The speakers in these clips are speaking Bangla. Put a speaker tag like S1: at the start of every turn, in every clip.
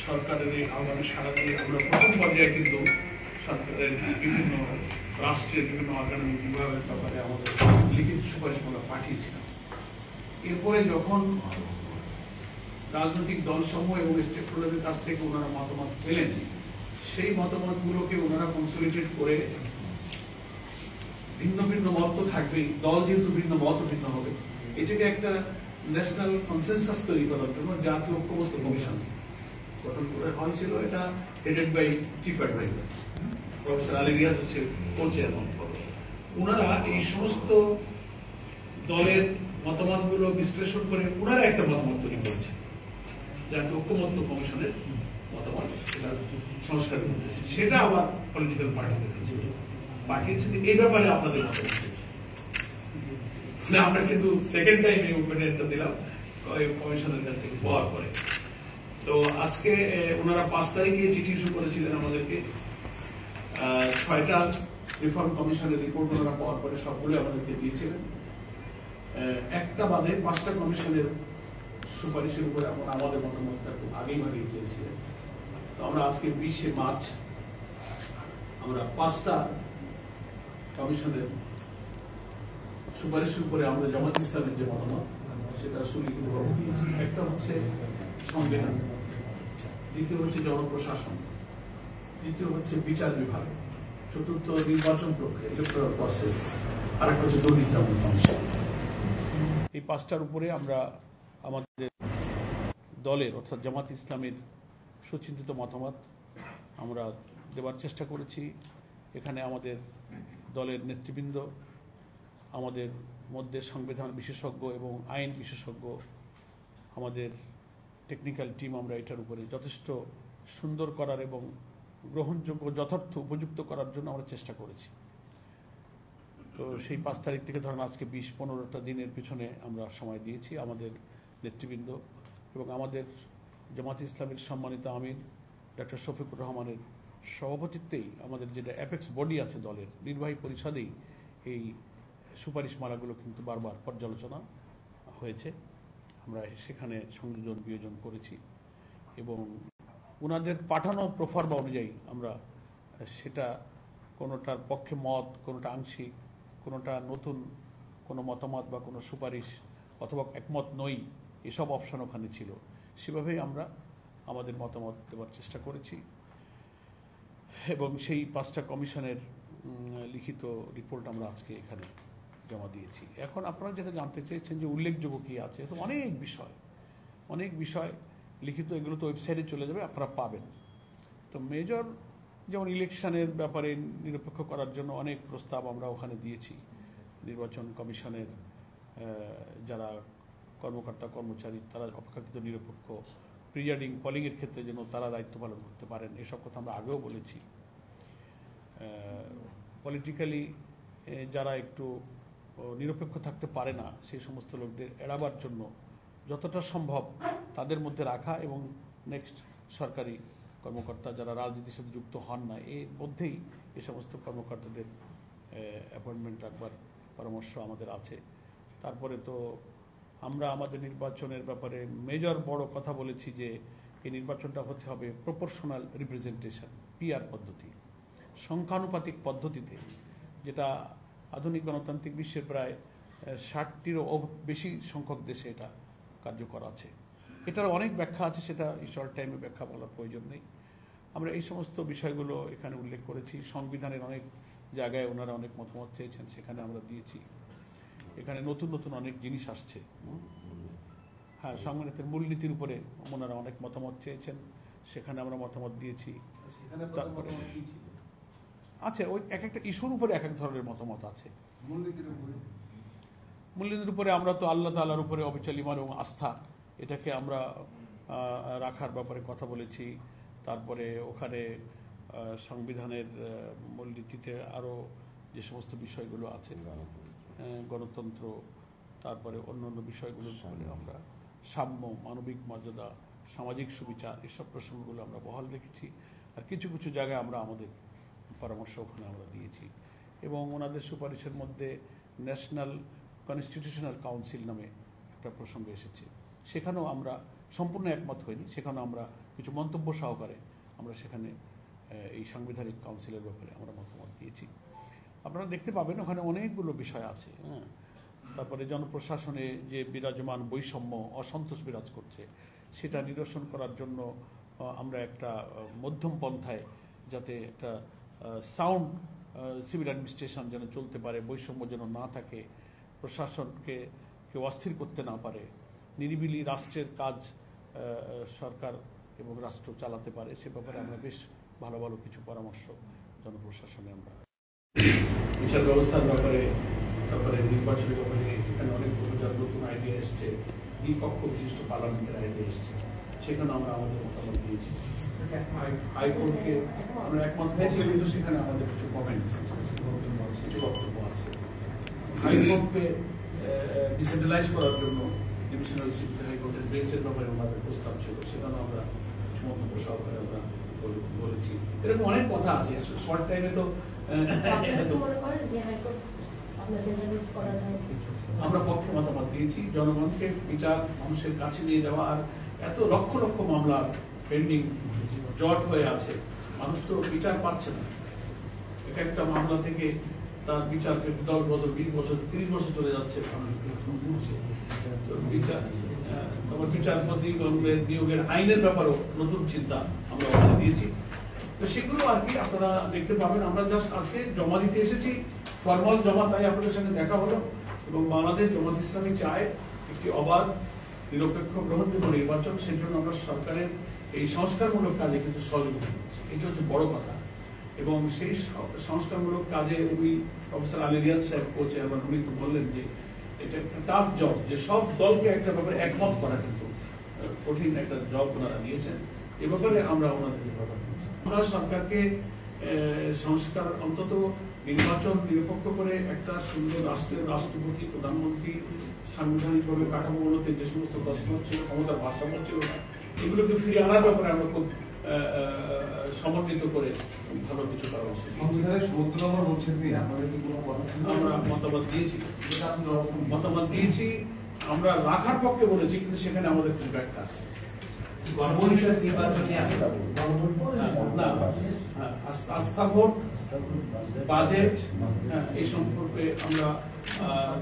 S1: সরকারের এই আহ্বানে সাড়া দিয়ে আমরা প্রথম পর্যায়ে কিন্তু সরকারের বিভিন্ন রাষ্ট্রের বিভিন্ন একাডেমিক বিভাগের ব্যাপারে আমাদের লিখিত সুপারিশ আমরা পাঠিয়েছিলাম। এরপরে যখন রাজনৈতিক দলসমূহ এবং স্টেক হোল্ডারদের কাছ থেকে ওনারা মতামত পেলেন, সেই মতামতগুলোকে ওনারা কনসলিডেট করে ভিন্ন ভিন্ন মত তো থাকবেই, দল যেহেতু ভিন্ন মত ভিন্ন হবে, এটাকে একটা ন্যাশনাল কনসেনসাস তৈরি করার জন্য জাতীয় ঐক্যমত্য কমিশন গঠন করা হয়েছিল। এটা headed by chief adviser professor Ali Riaz হচ্ছে কো-চেয়ারম্যান। ওনারা এই সমস্ত দলের মতামতগুলো বিশ্লেষণ করে ওনারা একটা মতামত তৈরি করেছেন, জাতীয় ঐক্যমত্য কমিশনের মতামত, সেটা সংস্কার করতেছে, সেটা আবার পলিটিক্যাল পাঠিয়েছেন। এই ব্যাপারে আপনাদের মতামত আমরা কিন্তু সেকেন্ড টাইম এই ওপিনিয়নটা দিলাম কমিশনের কাছ থেকে পাওয়ার পরে। তো আজকে ওনারা 5 তারিখে চিঠি ইস্যু করেছিলেন আমাদেরকে, 6টা রিফর্ম কমিশনের রিপোর্ট ওনারা পাওয়ার পরে সবগুলো আমাদেরকে দিয়েছিলেন। একটা বাদে 5টা কমিশনের সুপারিশের উপরে আমাদের মতামতটা খুব আগেই চেয়েছিলেন। তো আমরা আজকে 20শে মার্চ আমরা 5টা কমিশনের সুপারিশের উপরে আমরা জামাত ইসলামের যে মতামত সেটা সুলিখিতভাবে দিয়েছি। একটা হচ্ছে সংবিধান, দ্বিতীয় হচ্ছে জনপ্রশাসন, তৃতীয় হচ্ছে বিচার বিভাগ, চতুর্থ নির্বাচন প্রক্রিয়া ইলেকটোরাল প্রসেস, আর একটা হচ্ছে দুর্নীতি দমন কমিশন। এই 5টার উপরে আমরা আমাদের দলের অর্থাৎ জামাত ইসলামের সুচিন্তিত মতামত আমরা দেওয়ার চেষ্টা করেছি। এখানে আমাদের দলের নেতৃবৃন্দ, আমাদের মধ্যে সংবিধান বিশেষজ্ঞ এবং আইন বিশেষজ্ঞ, আমাদের টেকনিক্যাল টিম, আমরা এটার উপরে যথেষ্ট সুন্দর করার এবং গ্রহণযোগ্য যথার্থ উপযুক্ত করার জন্য আমরা চেষ্টা করেছি। তো সেই 5 তারিখ থেকে ধরেন আজকে 20-15টা দিনের পিছনে আমরা সময় দিয়েছি আমাদের নেতৃবৃন্দ এবং আমাদের জামাত ইসলামের সম্মানিত আমির ডক্টর শফিকুর রহমানের সভাপতিত্বেই আমাদের যেটা অ্যাপেক্স বডি আছে দলের নির্বাহী পরিষদেই এই সুপারিশমালাগুলো কিন্তু বারবার পর্যালোচনা হয়েছে। আমরা সেখানে সংযোজন বিয়োজন করেছি এবং ওনাদের পাঠানো প্রফার্মা অনুযায়ী আমরা সেটা কোনোটার পক্ষে মত, কোনোটা আংশিক, কোনোটা নতুন কোনো মতামত বা কোনো সুপারিশ অথবা একমত নই, এসব অপশন ওখানে ছিল। সেভাবেই আমরা আমাদের মতামত দেওয়ার চেষ্টা করেছি এবং সেই 5টা কমিশনের লিখিত রিপোর্ট আমরা আজকে এখানে জমা দিয়েছি। এখন আপনারা যেটা জানতে চেয়েছেন যে উল্লেখযোগ্য কি আছে, তো অনেক বিষয় লিখিত, এগুলো তো ওয়েবসাইটে চলে যাবে, আপনারা পাবেন। তো মেজর যেমন ইলেকশনের ব্যাপারে নিরপেক্ষ করার জন্য অনেক প্রস্তাব আমরা ওখানে দিয়েছি। নির্বাচন কমিশনের যারা কর্মকর্তা কর্মচারী তারা অপেক্ষাকৃত নিরপেক্ষ, প্রিজাইডিং পোলিংয়ের ক্ষেত্রে যেন তারা দায়িত্ব পালন করতে পারেন, এসব কথা আমরা আগেও বলেছি। পলিটিক্যালি যারা একটু নিরপেক্ষ থাকতে পারে না সেই সমস্ত লোকদের এড়াবার জন্য যতটা সম্ভব তাদের মধ্যে রাখা এবং নেক্সট সরকারি কর্মকর্তা যারা রাজনীতির সাথে যুক্ত হন না এর মধ্যেই এই সমস্ত কর্মকর্তাদের অ্যাপয়েন্টমেন্ট রাখবার পরামর্শ আমাদের আছে। তারপরে তো আমরা আমাদের নির্বাচনের ব্যাপারে মেজর বড় কথা বলেছি যে এই নির্বাচনটা হতে হবে প্রপোর্শনাল রিপ্রেজেন্টেশন, পিআর পদ্ধতি, সংখ্যানুপাতিক পদ্ধতিতে, যেটা আধুনিক গণতান্ত্রিক বিশ্বের প্রায় 60টিরও বেশি সংখ্যক দেশে এটা কার্যকর আছে। এটার অনেক ব্যাখ্যা আছে, সেটা শর্ট টাইমে ব্যাখ্যা বলার প্রয়োজন নেই। আমরা এই সমস্ত বিষয়গুলো এখানে উল্লেখ করেছি। সংবিধানের অনেক জায়গায় ওনারা অনেক মতামত চেয়েছেন, সেখানে আমরা দিয়েছি। এখানে নতুন নতুন অনেক জিনিস আসছে। হ্যাঁ, সংবিধানের মূলনীতির উপরে ওনারা অনেক মতামত চেয়েছেন, সেখানে আমরা মতামত দিয়েছি। তারপরে আছে ওই এক একটা ইস্যুর উপরে এক এক ধরনের মতামত আছে। মূলনীতির উপরে আমরা তো আল্লাহ তাআলার উপরে অবিচল ঈমান এবং আস্থা, এটাকে আমরা রাখার ব্যাপারে কথা বলেছি। তারপরে ওখানে সংবিধানের মূলনীতিতে আরও যে সমস্ত বিষয়গুলো আছে, গণতন্ত্র, তারপরে অন্যান্য বিষয়গুলোর উপরে আমরা সাম্য, মানবিক মর্যাদা, সামাজিক সুবিচার, এসব প্রসঙ্গগুলো আমরা বহাল রেখেছি। আর কিছু কিছু জায়গায় আমরা আমাদের পরামর্শ ওখানে আমরা দিয়েছি এবং ওনাদের সুপারিশের মধ্যে ন্যাশনাল কনস্টিটিউশনাল কাউন্সিল নামে একটা প্রসঙ্গ এসেছে, সেখানেও আমরা সম্পূর্ণ একমত হইনি, সেখানেও আমরা কিছু মন্তব্য সহকারে আমরা সেখানে এই সাংবিধানিক কাউন্সিলের ব্যাপারে আমরা মতামত দিয়েছি। আপনারা দেখতে পাবেন ওখানে অনেকগুলো বিষয় আছে। তারপরে জনপ্রশাসনে যে বিরাজমান বৈষম্য, অসন্তোষ বিরাজ করছে, সেটা নিরসন করার জন্য আমরা একটা মধ্যম পন্থায় যাতে একটা সাউন্ড সিভিল অ্যাডমিনিস্ট্রেশন যেন চলতে পারে, বৈষম্য যেন না থাকে, প্রশাসনকে কেউ অস্থির করতে না পারে, নিরিবিলি রাষ্ট্রের কাজ সরকার এবং রাষ্ট্র চালাতে পারে, সে ব্যাপারে আমরা বেশ ভালো ভালো কিছু পরামর্শ জনপ্রশাসনে আমরা বিচার ব্যবস্থার ব্যাপারে, তারপরে নির্বাচনের ব্যাপারে এখানে অনেক নতুন আইডিয়া এসছে, দ্বিপক্ষ বিশিষ্ট পার্লামেন্টের আইডিয়া এসছে, সেখানে আমরা আমাদের মতামত দিয়েছি। হাইকোর্টকে আমরা একমত হয়েছি, কিন্তু সেখানে আমাদের কিছু কমেন্টস, কিছু বক্তব্য আছে। হাইকোর্টকে ডিসেন্ট্রালাইজ করার জন্য ডিভিশনাল সিভিল হাইকোর্টের বেঞ্চের ব্যাপারে আমাদের প্রস্তাব ছিল, সেখানে আমরা কিছু মন্তব্য সহকারে আমরা বলেছি। এরকম অনেক কথা আছে, শর্ট টাইমে তো আমরা পক্ষে মতামত দিয়েছি। জনগণকে বিচার মানুষের কাছে নিয়ে যাওয়া, আর এত লক্ষ লক্ষ মামলা পেন্ডিং জট হয়ে আছে, মানুষ তো বিচার পাচ্ছে না। এক একটা মামলা থেকে তার বিচার 10 বছর, 20 বছর, 30 বছর চলে যাচ্ছে, বিচারপতি নিয়োগের আইনের ব্যাপারেও নতুন চিন্তা আমরা দিয়েছি। তো সেগুলো আর কি আপনারা দেখতে পাবেন। আমরা জাস্ট আজকে জমা দিতে এসেছি, ফর্মাল জমা, তাই আপনাদের সঙ্গে দেখা হলো। এবং বাংলাদেশ জামাত ইসলামী চায় একটি অবাধ, নিরপেক্ষ, গ্রহণযোগ্য নির্বাচন। সেই জন্য আমরা সরকারের এই সংস্কারমূলক কাজে কিন্তু সহযোগিতা করছি, এটা হচ্ছে বড় কথা। এবং সেই সংস্কারমূলক কাজে উনি প্রফেসর আলী রিয়াদ সাহেব চেয়ারম্যান, উনি তো বললেন যে এটা একটা টাফ জব, যে সব দলকে একটা ব্যাপারে একমত করা কিন্তু কঠিন একটা জব ওনারা নিয়েছেন। এ ব্যাপারে আমরা ওনাদেরকে কথা দিচ্ছি। আমরা সরকারকে সংস্কার, অন্তত নির্বাচন নিরপেক্ষ করে একটা সুন্দর রাষ্ট্রের রাষ্ট্রপতি, প্রধানমন্ত্রী, সাংবিধানিকভাবে কাঠামোগুলোতে যে সমস্ত প্রশ্ন ছিল, ক্ষমতার ভারসাম্য ছিল না, এগুলোকে ফিরিয়ে আনার ব্যাপারে আমরা খুব সমর্থিত করে ভালো কিছু পরামর্শ আমরা মতামত দিয়েছি। আমরা রাখার পক্ষে বলেছি, কিন্তু সেখানে আমাদের কিছু ব্যাখ্যা আছে। আস্থা ভোট, বাজেট, এই সম্পর্কে আমরা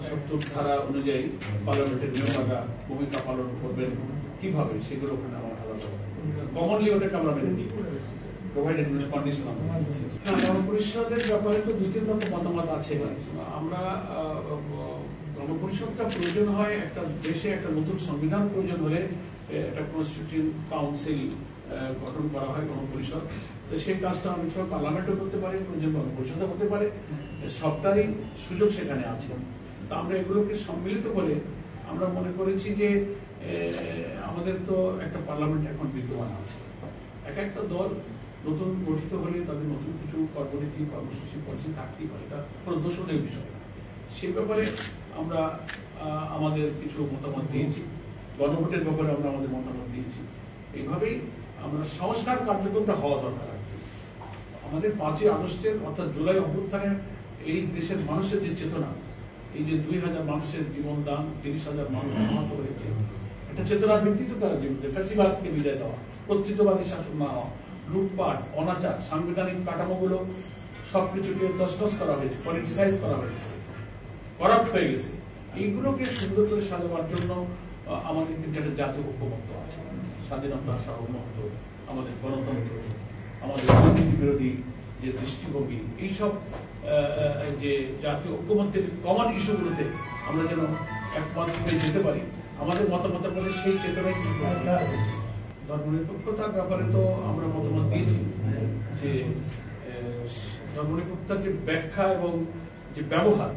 S1: ৭০ ধারা অনুযায়ী পার্লামেন্টের মেম্বাররা ভূমিকা পালন করবেন কিভাবে, সেগুলো ওখানে আমার আলাদা কমনলি ওটাকে আমরা মেনে নিই। গণপরিষদের ব্যাপারে তো 2-3 রকম মতামত আছে। আমরা গণপরিষদটা প্রয়োজন হয় একটা দেশে, একটা নতুন সংবিধান প্রয়োজন হলে একটা কনস্টিটিউয়েন্ট কাউন্সিল গঠন করা হয়, গণপরিষদ। সেই কাজটা অনেক সময় পার্লামেন্টও করতে পারে, প্রয়োজন গণপরিষদও হতে পারে, সবটারই সুযোগ সেখানে আছে। তা আমরা এগুলোকে সম্মিলিত করে আমরা মনে করেছি যে আমাদের তো একটা পার্লামেন্ট এখন বিদ্যমান আছে, এক একটা দল নতুন গঠিত হলে তাদের নতুন কিছু কর্মনীতি, কর্মসূচি, পলিসি থাকতেই পারে, এটা কোনো দোষণীয় বিষয় না। সে ব্যাপারে আমরা আমাদের কিছু মতামত দিয়েছি। গণভোটের ব্যাপারে আমরা আমাদের মতামত দিয়েছি। এইভাবেই আমরা সংস্কার কার্যক্রমটা হওয়া দরকার। আমাদের 5ই আগস্টের অর্থাৎ জুলাই অভ্যুত্থানের এই দেশের মানুষের যে চেতনা, এই যে 2000 মানুষের জীবনদান, 30,000 মানুষ আহত হয়েছে, একটা চেতনার ভিত্তিতে তারা জীবন, ফ্যাসিবাদকে বিদায় দেওয়া, কর্তৃত্ববাদী শাসন না হওয়া, লুটপাট, অনাচার, সাংবিধানিক কাঠামোগুলো সবকিছুকে তছনছ করা হয়েছে, পলিটিসাইজ করা হয়েছে, করাপ্ট হয়ে গেছে। এইগুলোকে সুন্দর করে সাজাবার জন্য আমাদের কিন্তু একটা জাতীয় ঐক্যমত্য আছে, স্বাধীনতা, সার্বভৌমত্ব, আমাদের গণতন্ত্র, আমাদের দুর্নীতি বিরোধী যে দৃষ্টিভঙ্গি, এইসব যে জাতীয় ঐক্যমত্যের কমন ইস্যুগুলোতে আমরা যেন একমত হয়ে যেতে পারি, আমাদের মতামতের মধ্যে সেই চেতনায় ধর্মনিরপেক্ষতার ব্যাপারে তো আমরা মতামত দিয়েছি যে ধর্মনিরপেক্ষতার যে ব্যাখ্যা এবং যে ব্যবহার,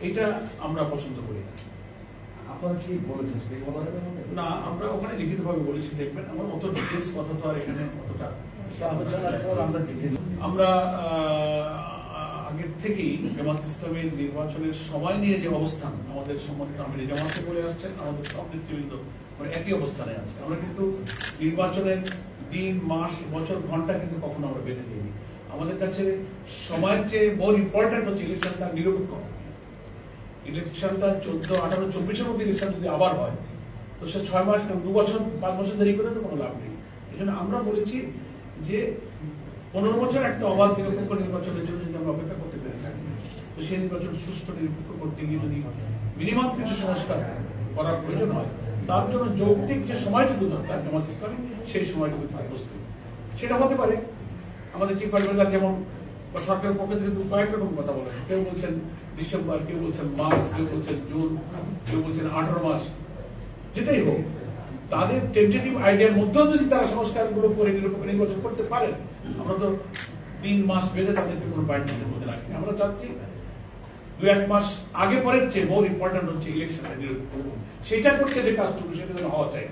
S1: এটা আমরা পছন্দ করি না।
S2: আপনারা কি বলেছেন
S1: না, আমরা ওখানে লিখিতভাবে বলেছি, দেখবেন আমার অত ডিটেলস কথা তো আর এখানে অতটা আমরা আগের থেকেই জামাত ইসলামের নির্বাচনের সময় নিয়ে যে অবস্থান আমাদের সম্মানিত আমির জামাতে বলে আসছেন, আমাদের সব নেতৃবৃন্দ একই অবস্থানে আছে। আমরা কিন্তু নির্বাচনের দিন, মাস, বছর, ঘন্টা কিন্তু কখনো আমরা বেঁধে দিইনি। আমাদের কাছে সময়ের চেয়ে মোর ইম্পর্টেন্ট হচ্ছে ইলেকশনটা নিরপেক্ষ। ইলেকশনটা 14, 18, 24-এর মধ্যে ইলেকশন যদি আবার হয়, তো সে 6 মাস, 2 বছর, 5 বছর দেরি করে তো কোনো লাভ নেই। এই জন্য আমরা বলেছি যে 15 বছর একটা অবাধ নিরপেক্ষ নির্বাচনের জন্য যদি আমরা অপেক্ষা করতে পেরে থাকি, তো সেই নির্বাচন সুষ্ঠু নিরপেক্ষ করতে গিয়ে যদি মিনিমাম কিছু সংস্কার করার প্রয়োজন হয়, তার জন্য যৌক্তিক যে সময়টুকু দরকার জামাত ইসলামী সেই সময়টুকু প্রস্তুত। সেটা হতে পারে আমাদের চিফ অ্যাডভাইজার যেমন সরকারের পক্ষ থেকে কয়েক রকম কথা বলেন, কেউ বলছেন ডিসেম্বর, কেউ বলছেন মার্চ, কেউ বলছেন জুন, কেউ বলছেন 18 মাস, যেটাই হোক তাদের টেন্টেটিভ আইডিয়ার মধ্যেও যদি তারা সংস্কারগুলো করে নিরপেক্ষ নির্বাচন করতে পারেন, আমরা তো 3 মাস বেঁধে তাদেরকে কোনো ব্রাইটনেসের মধ্যে রাখি। আমরা চাচ্ছি 2-1 মাস আগে পরের চেয়ে মোর ইম্পর্টেন্ট হচ্ছে ইলেকশনটা নিরপেক্ষ, সেটা করতে যে কাজটুকু সেটা যেন হওয়া চাই,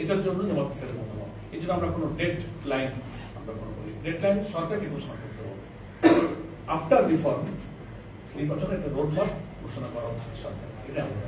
S1: এটার জন্য জামাত ইসলামের মতামত। এই জন্য আমরা কোনো ডেড লাইন আমরা কোনো বলি, ডেড লাইন সরকারকে ঘোষণা করতে হবে। আফটার রিফর্ম নির্বাচনের একটা রোডম্যাপ ঘোষণা করা উচিত সরকার, এটা আমরা